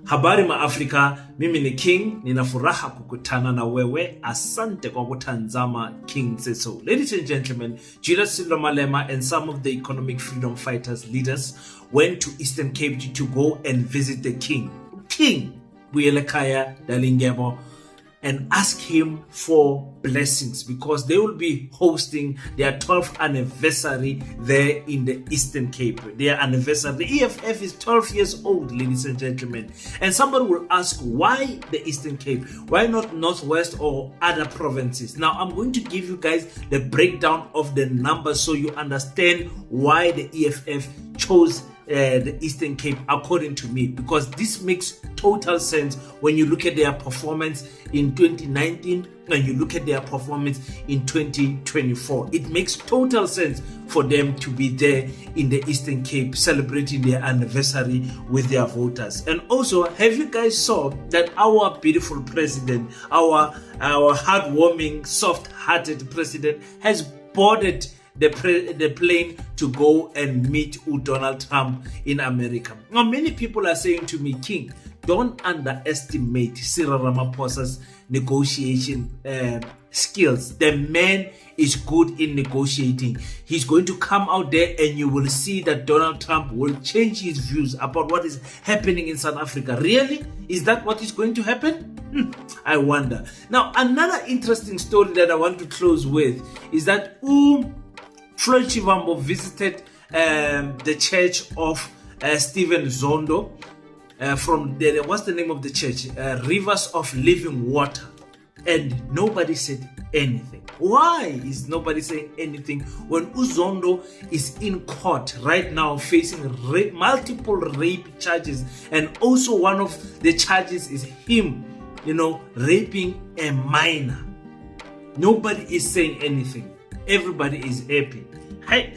Habari ma Afrika, mimi ni King, ninafuraha kukutana na wewe. Asante kwa kutazama King Says So. Ladies and gentlemen, Julius, Malema and some of the economic freedom fighters leaders went to Eastern Cape to go and visit the King Buyelekaya Dalingebo, and ask him for blessings because they will be hosting their 12th anniversary there in the Eastern Cape. Their anniversary, the EFF is 12 years old, ladies and gentlemen. And somebody will ask, why the Eastern Cape? Why not Northwest or other provinces? Now, I'm going to give you guys the breakdown of the numbers so you understand why the EFF chose the Eastern Cape according to me, because this makes total sense when you look at their performance in 2019 and you look at their performance in 2024. It makes total sense for them to be there in the Eastern Cape celebrating their anniversary with their voters. And also, have you guys saw that our beautiful president, our heartwarming, soft-hearted president has boarded the plane to go and meet Donald Trump in America? Now, many people are saying to me, King, don't underestimate Cyril Ramaphosa's negotiation skills. The man is good in negotiating. He's going to come out there and you will see that Donald Trump will change his views about what is happening in South Africa. Really? Is that what is going to happen? I wonder. Now, another interesting story that I want to close with is that Floyd Shivambu visited the church of Stephen Zondo from the, what's the name of the church? Rivers of Living Water. And nobody said anything. Why is nobody saying anything when Zondo is in court right now facing multiple rape charges? And also one of the charges is him, raping a minor. Nobody is saying anything. Everybody is happy. Hey,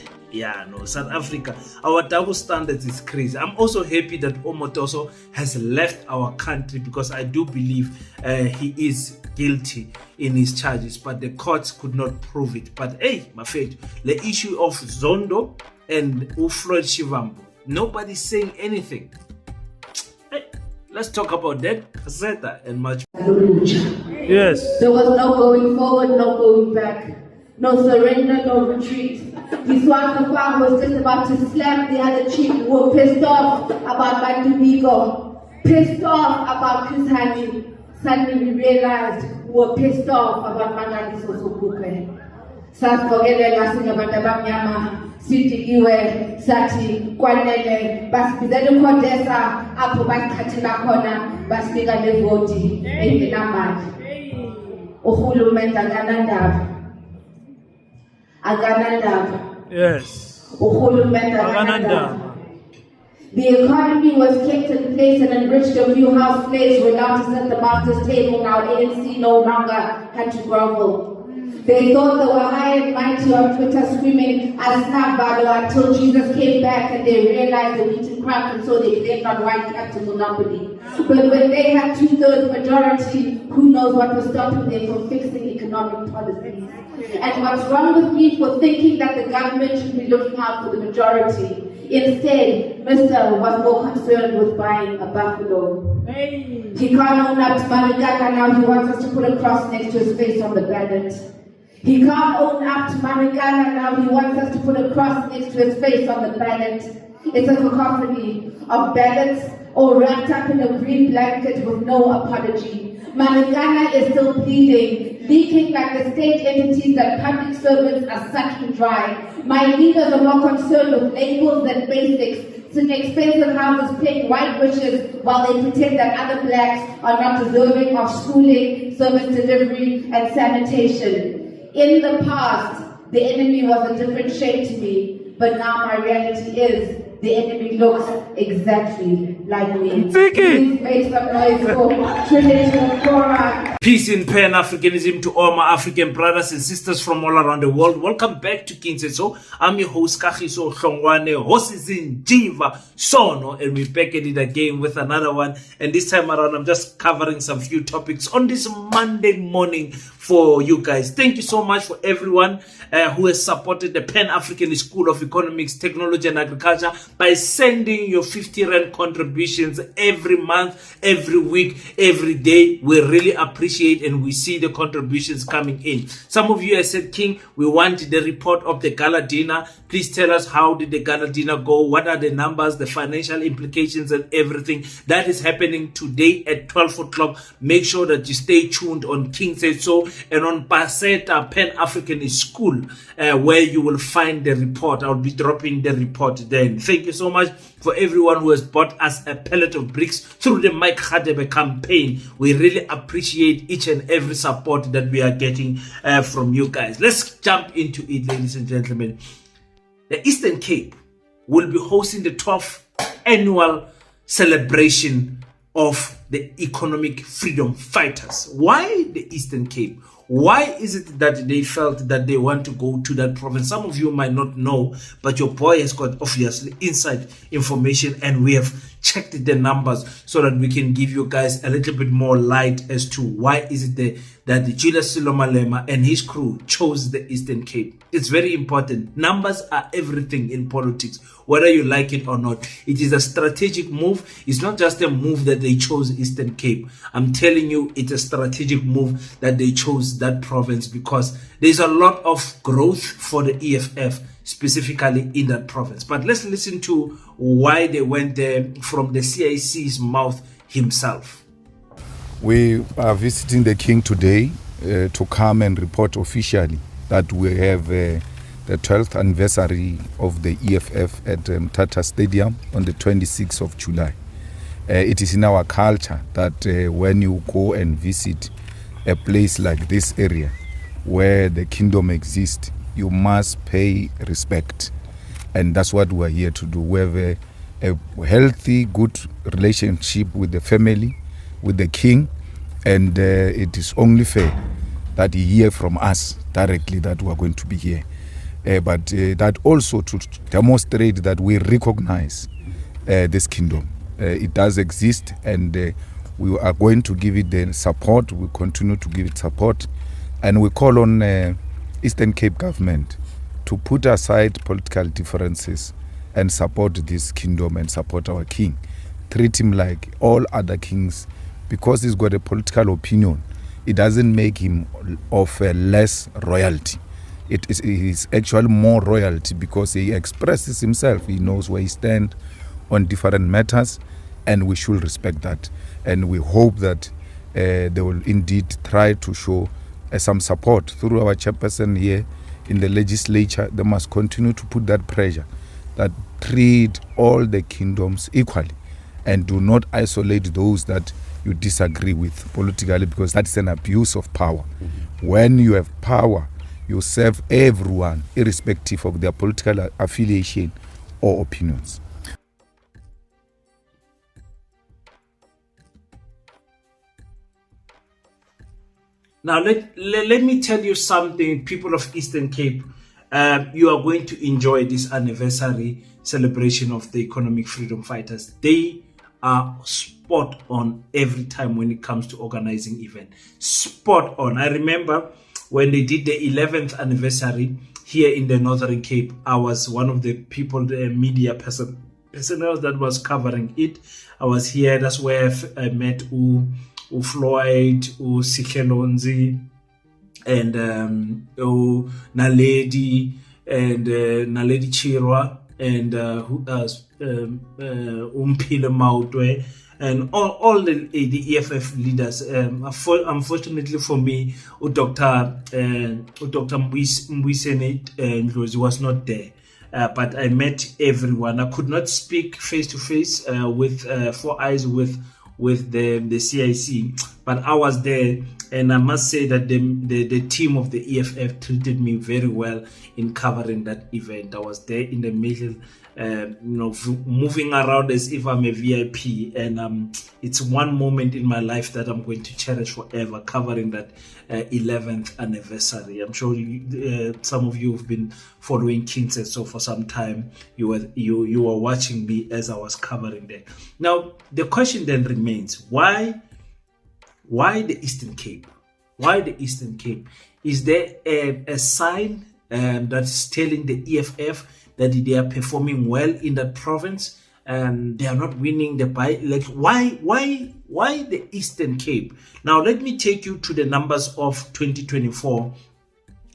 South Africa, our double standards is crazy. I'm also happy that Omotoso has left our country because I do believe he is guilty in his charges, but the courts could not prove it. But hey, my friend, the issue of Zondo and Floyd Shivambu, nobody's saying anything. Hey, let's talk about that, Caseta, and much more. Yes. There was no going forward, no going back. No surrender, no retreat. This one, the farm was just about to slap the other chief who were pissed off about Bantubigo, pissed off about Chris Hani. Suddenly we realized we were pissed off about Mangani Sosokupe. Sas Fogele, Masinga Batabanyama, Sitigiwe, Sati, Kwanele, Baspizelu Kodesa, Apo Baskatila Kona, Baspiga Levoti, in the Namad. Ohulu Mentagananda. Yes. The economy was kept in place and enriched. A few house slaves were allowed to sit at the master's table. Now ANC no longer had to grovel. They thought they were high and mighty on Twitter screaming Asnabalo until Jesus came back and they realized the wheat and crap, and so they blamed on white capital monopoly. But when they had 2/3 majority, who knows what was stopping them from fixing economic policies? And what's wrong with me for thinking that the government should be looking out for the majority? Instead, Mr. was more concerned with buying a buffalo. Hey. He can't own up to Marigana now. He wants us to put a cross next to his face on the ballot. He can't own up to Marigana now. He wants us to put a cross next to his face on the ballot. It's a cacophony of ballots all wrapped up in a green blanket with no apology. Marigana is still pleading, leaking like the state entities that public servants are sucking dry. My leaders are more concerned with labels than basics, sitting expensive houses paying white wishes while they pretend that other blacks are not deserving of schooling, service delivery, and sanitation. In the past, the enemy was a different shade to me, but now my reality is the enemy looks exactly like me. Please make some noise for traditional Torah. Peace in Pan-Africanism to all my African brothers and sisters from all around the world. Welcome back to King So. I'm your host, Kagiso Hlongwane, host is in Jiva Sono, and we're back at it again with another one. And this time around, I'm just covering some few topics on this Monday morning for you guys. Thank you so much for everyone who has supported the Pan-African School of Economics, Technology and Agriculture by sending your 50 Rand contributions every month, every week, every day. We really appreciate and we see the contributions coming in. Some of you have said, King, we want the report of the gala dinner. Please tell us, how did the gala dinner go? What are the numbers, the financial implications and everything? That is happening today at 12 o'clock. Make sure that you stay tuned on King Said So and on Paseta Pan-African School where you will find the report. I'll be dropping the report then. Thank you so much for everyone who has bought us a pallet of bricks through the Mike Hadebe campaign. We really appreciate each and every support that we are getting from you guys. Let's jump into it, ladies and gentlemen. The Eastern Cape will be hosting the 12th annual celebration of the economic freedom fighters. Why the Eastern Cape? Why is it that they felt that they want to go to that province? Some of you might not know, but your boy has got obviously inside information and we have checked the numbers so that we can give you guys a little bit more light as to why is it that the Julius Malema and his crew chose the Eastern Cape. It's very important. Numbers are everything in politics, whether you like it or not. It is a strategic move. It's not just a move that they chose Eastern Cape. I'm telling you, it's a strategic move that they chose that province because there's a lot of growth for the EFF, specifically in that province. But let's listen to why they went there from the CIC's mouth himself. We are visiting the King today to come and report officially that we have the 12th anniversary of the EFF at Tata Stadium on the 26th of July. It is in our culture that when you go and visit a place like this area where the kingdom exists, you must pay respect. And that's what we're here to do. We have a healthy, good relationship with the family, with the king, and it is only fair that he hear from us directly that we are going to be here. But that also to demonstrate that we recognize this kingdom. It does exist and we are going to give it the support. We continue to give it support. And we call on Eastern Cape government to put aside political differences and support this kingdom and support our king. Treat him like all other kings. Because he's got a political opinion, it doesn't make him of a less royalty. It is actually more royalty because he expresses himself. He knows where he stands on different matters, and we should respect that. And we hope that they will indeed try to show some support through our chairperson here in the legislature. They must continue to put that pressure, that treat all the kingdoms equally and do not isolate those that you disagree with politically, because that's an abuse of power. When you have power, you serve everyone irrespective of their political affiliation or opinions. Now let me tell you something, people of Eastern Cape. You are going to enjoy this anniversary celebration of the economic freedom fighters. They are spot on every time when it comes to organizing event. Spot on. I remember when they did the 11th anniversary here in the Northern Cape, I was one of the people, the media personnel that was covering it. I was here. That's where I met Floyd, Sikelonzi, and Naledi, and Naledi Chirwa, and who else? Umpile Mautwe, and all the EFF leaders. Unfortunately for me, Dr. Mbuyiseni Ndlozi was not there. But I met everyone. I could not speak face to face with 4 eyes with the CIC, but I was there, and I must say that the team of the EFF treated me very well in covering that event. I was there in the middle, moving around as if I'm a VIP, and it's one moment in my life that I'm going to cherish forever, covering that 11th anniversary. I'm sure some of you have been following Kings and so for some time. You were watching me as I was covering that. Now the question then remains: why the Eastern Cape? Why the Eastern Cape? Is there a sign that's telling the EFF that they are performing well in that province? They are not winning the why the Eastern Cape? Now let me take you to the numbers of 2024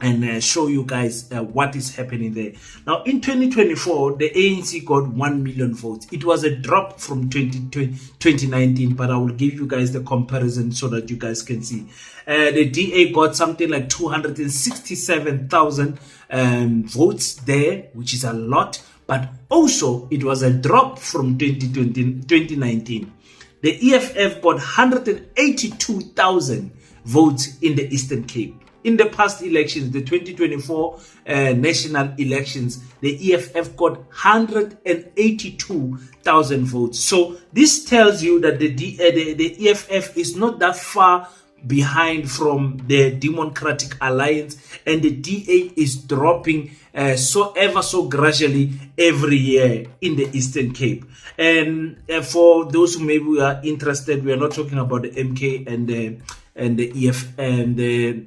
and show you guys what is happening there. Now in 2024, the ANC got 1 million votes. It was a drop from 2019, but I will give you guys the comparison so that you guys can see. The DA got something like 267,000 votes there, which is a lot, but also it was a drop from 2019. The EFF got 182,000 votes in the Eastern Cape. In the past elections, the 2024 national elections, the EFF got 182,000 votes. So this tells you that the EFF is not that far behind from the Democratic Alliance, and the DA is dropping so gradually every year in the Eastern Cape. And for those who maybe are interested, we are not talking about the MK and the EF and the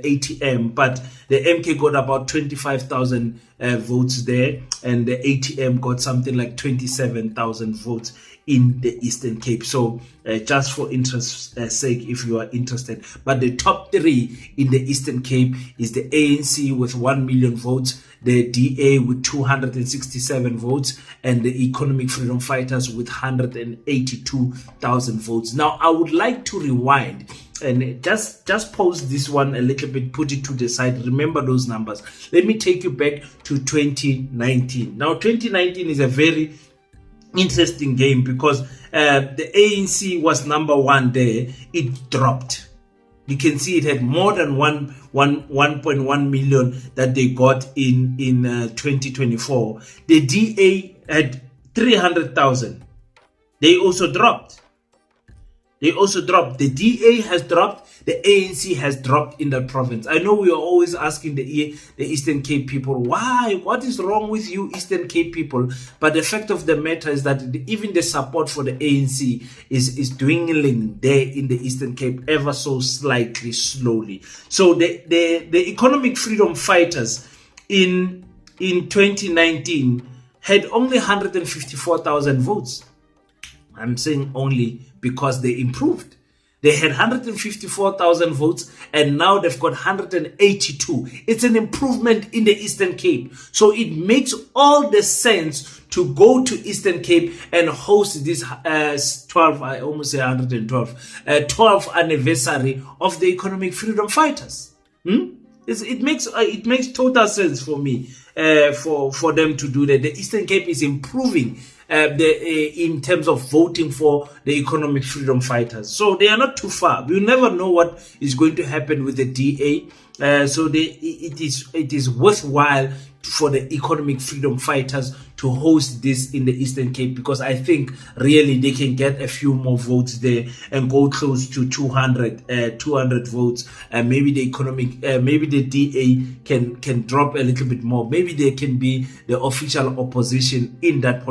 ATM, but the MK got about 25,000 votes there, and the ATM got something like 27,000 votes in the Eastern Cape. So just for interest's sake, if you are interested, but the top three in the Eastern Cape is the ANC with 1 million votes, the DA with 267 votes, and the Economic Freedom Fighters with 182,000 votes. Now I would like to rewind and just pause this one a little bit, put it to the side. Remember those numbers. Let me take you back to 2019. Now 2019 is a very interesting game because the ANC was number one there. It dropped. You can see it had more than 1.1 million that they got in 2024. The DA had 300,000. They also dropped. The DA has dropped. The ANC has dropped in that province. I know we are always asking the Eastern Cape people, why? What is wrong with you Eastern Cape people? But the fact of the matter is that even the support for the ANC is dwindling there in the Eastern Cape ever so slightly, slowly. So the Economic Freedom Fighters in 2019 had only 154,000 votes. I'm saying only because they improved. They had 154,000 votes and now they've got 182. It's an improvement in the Eastern Cape. So it makes all the sense to go to Eastern Cape and host this 12th anniversary of the Economic Freedom Fighters. It makes total sense for me for them to do that. The Eastern Cape is improving in terms of voting for the Economic Freedom Fighters. So they are not too far. We'll never know what is going to happen with the DA. So it is worthwhile for the Economic Freedom Fighters to host this in the Eastern Cape, because I think really they can get a few more votes there and go close to 200 votes. Maybe the DA can drop a little bit more. Maybe they can be the official opposition in that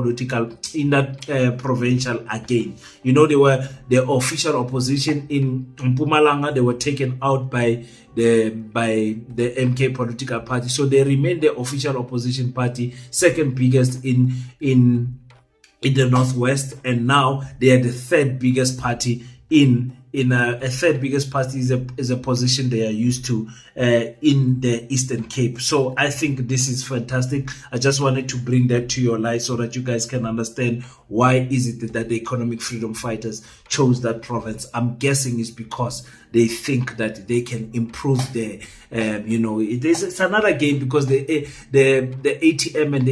provincial again. You know, they were the official opposition in Mpumalanga. They were taken out by the MK political party, so they remain the official opposition party, second biggest in the Northwest, and now they are the third biggest party in a third biggest party is a position they are used to in the Eastern Cape. So I think this is fantastic. I just wanted to bring that to your light so that you guys can understand why is it that the Economic Freedom Fighters chose that province. I'm guessing it's because they think that they can improve their it's another game, because the ATM and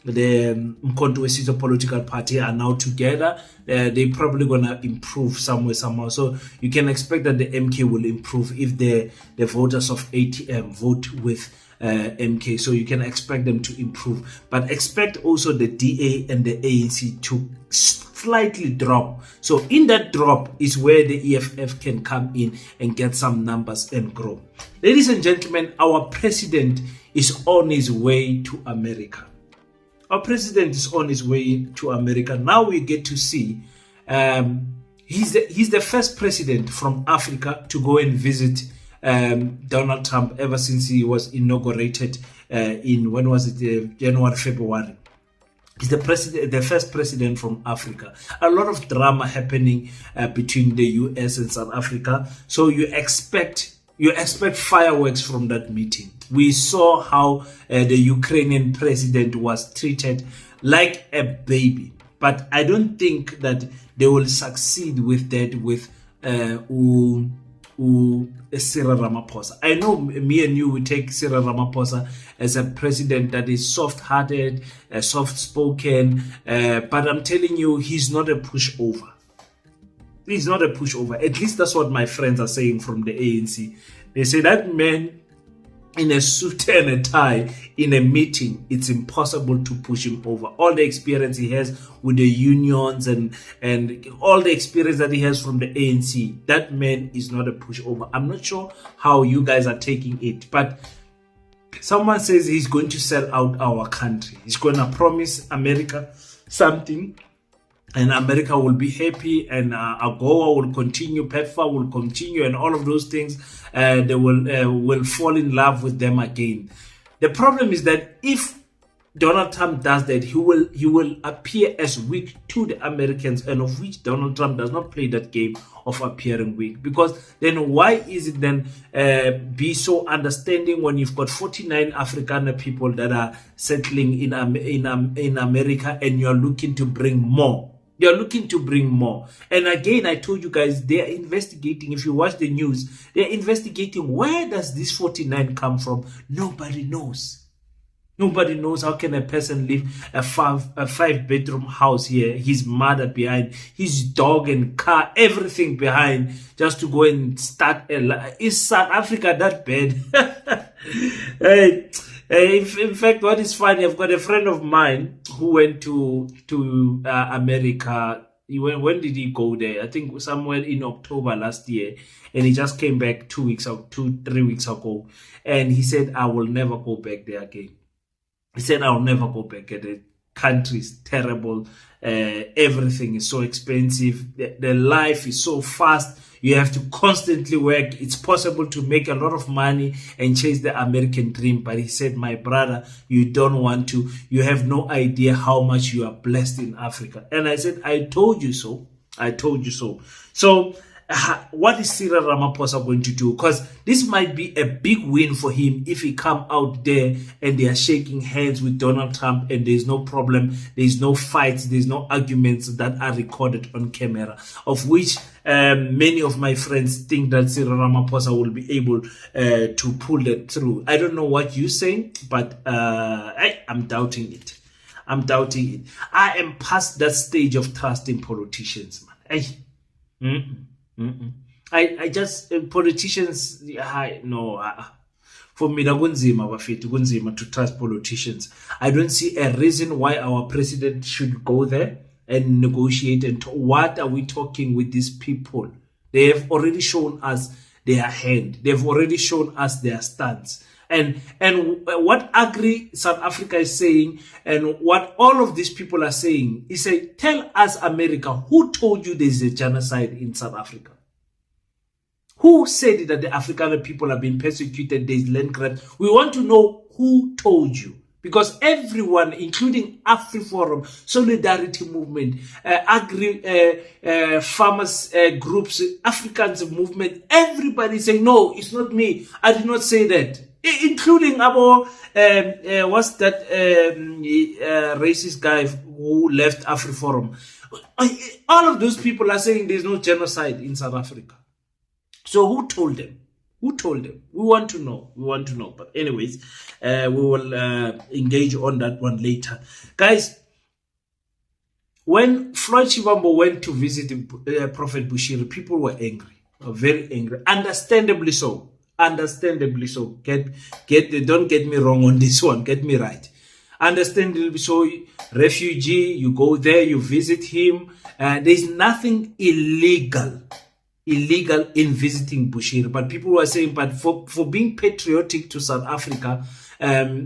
the the Mkhonto Wesizwe political party are now together. They're probably gonna improve somewhere, somehow. So you can expect that the MK will improve if the voters of ATM vote with MK. So you can expect them to improve, but expect also the DA and the ANC to slightly drop. So in that drop is where the EFF can come in and get some numbers and grow. Ladies and gentlemen, our president is on his way to America. Our president is on his way to America. Now we get to see he's the first president from Africa to go and visit Donald Trump ever since he was inaugurated in, when was it, January, February. He's the first president from Africa. A lot of drama happening between the US and South Africa. So you expect fireworks from that meeting. We saw how the Ukrainian president was treated like a baby. But I don't think that they will succeed with that with Cyril Ramaphosa. I know me and you will take Cyril Ramaphosa as a president that is soft-hearted, soft-spoken, but I'm telling you, he's not a pushover. He's not a pushover. At least that's what my friends are saying from the ANC. They say that man in a suit and a tie in a meeting, it's impossible to push him over. All the experience he has with the unions and all the experience that he has from the ANC, that man is not a pushover. I'm not sure how you guys are taking it, but someone says he's going to sell out our country. He's going to promise America something, and America will be happy, and AGOA will continue, PEPFAR will continue, and all of those things, they will fall in love with them again. The problem is that if Donald Trump does that, he will appear as weak to the Americans, and of which Donald Trump does not play that game of appearing weak. Because then why is it then be so understanding when you've got 49 African people that are settling in America, and you're looking to bring more? You're looking to bring more. And again, I told you guys, they are investigating. If you watch the news, they're investigating, where does this 49 come from? Nobody knows. Nobody knows. How can a person live a five-bedroom house here, his mother behind, his dog and car, everything behind, just to go and start a life? Is South Africa that bad? Hey. In fact, what is funny, I've got a friend of mine who went to America. When did he go there? I think somewhere in October last year, and he just came back 3 weeks ago, and he said, I will never go back there again. He said, I'll never go back. The country is terrible. Everything is so expensive. The life is so fast. You have to constantly work. It's possible to make a lot of money and chase the American dream. But he said, my brother, you don't want to. You have no idea how much you are blessed in Africa. And I said, I told you so. I told you so. So what is Cyril Ramaphosa going to do? Because this might be a big win for him if he come out there and they are shaking hands with Donald Trump, and there's no problem, there's no fights, there's no arguments that are recorded on camera, of which many of my friends think that Cyril Ramaphosa will be able to pull that through. I don't know what you're saying, but I'm doubting it. I'm doubting it. I am past that stage of trusting politicians, man. I just politicians. For me, kunzima to trust politicians. I don't see a reason why our president should go there and negotiate. And what are we talking with these people? They have already shown us their hand. They've already shown us their stance. And what Agri South Africa is saying, and what all of these people are saying, is say, tell us, America, who told you there's a genocide in South Africa? Who said that the African people are being persecuted, there's land grab? We want to know who told you. Because everyone, including AfriForum, Solidarity Movement, farmers groups, Africans movement, everybody saying, no, it's not me. I did not say that. Including our, what's that racist guy who left AfriForum. All of those people are saying there's no genocide in South Africa. So who told them? Who told them? We want to know. We want to know. But anyways, we will engage on that one later. Guys, when Floyd Shivambu went to visit Prophet Bushiri, people were angry, very angry. Understandably so. Understandably so. Don't get me wrong on this one. Get me right. Understandably so. Refugee, you go there, you visit him. There's nothing illegal in visiting Bushiri, but people were saying, but for being patriotic to South Africa,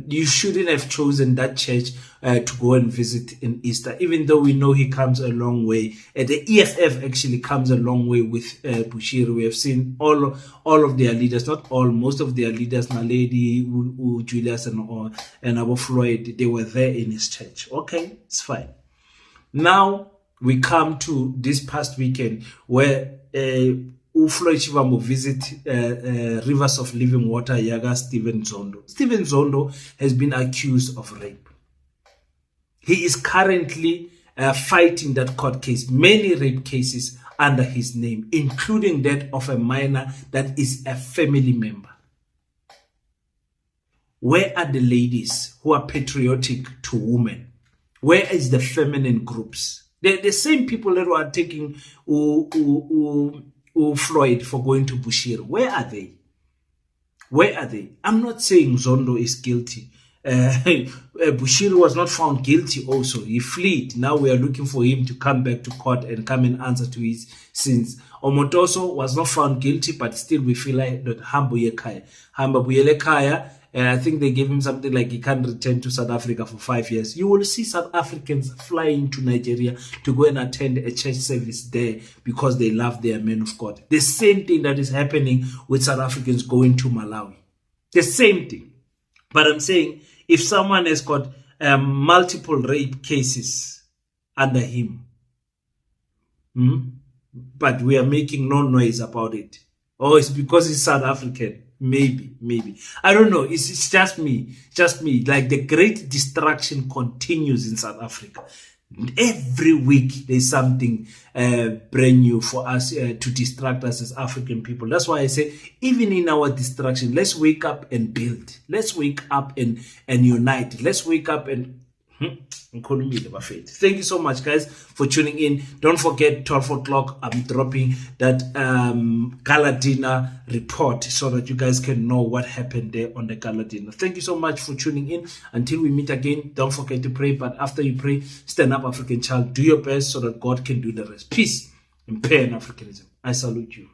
you shouldn't have chosen that church to go and visit in Easter, even though we know he comes a long way. The EFF actually comes a long way with Bushiri. We have seen all of their leaders, not all, most of their leaders, Naledi, Julius, and our Floyd, they were there in his church. Okay, it's fine. Now we come to this past weekend where Floyd Shivambu visit Rivers of Living Water Yaga Stephen Zondo. Stephen Zondo has been accused of rape. He is currently fighting that court case, many rape cases under his name, including that of a minor that is a family member. Where are the ladies who are patriotic to women? Where is the feminine groups? The same people that were taking Floyd for going to Bushiri. Where are they? Where are they? I'm not saying Zondo is guilty. Bushiri was not found guilty also. He fled. Now we are looking for him to come back to court and come and answer to his sins. Omotoso was not found guilty, but still we feel like that Hamba Buyele Kaya. I think they gave him something like he can't return to South Africa for 5 years. You will see South Africans flying to Nigeria to go and attend a church service there because they love their men of God. The same thing that is happening with South Africans going to Malawi. The same thing. But I'm saying if someone has got multiple rape cases under him, but we are making no noise about it, or it's because he's South African. Maybe. I don't know. It's just me. Like the great distraction continues in South Africa. Every week there's something brand new for us to distract us as African people. That's why I say, even in our distraction, let's wake up and build. Let's wake up and unite. Let's wake up and thank you so much, guys, for tuning in. Don't forget, 12 o'clock I'm dropping that gala dinner report so that you guys can know what happened there on the gala dinner. Thank you so much for tuning in. Until we meet again, don't forget to pray, but after you pray, stand up, African child. Do your best so that God can do the rest. Peace and Pan-Africanism. I salute you.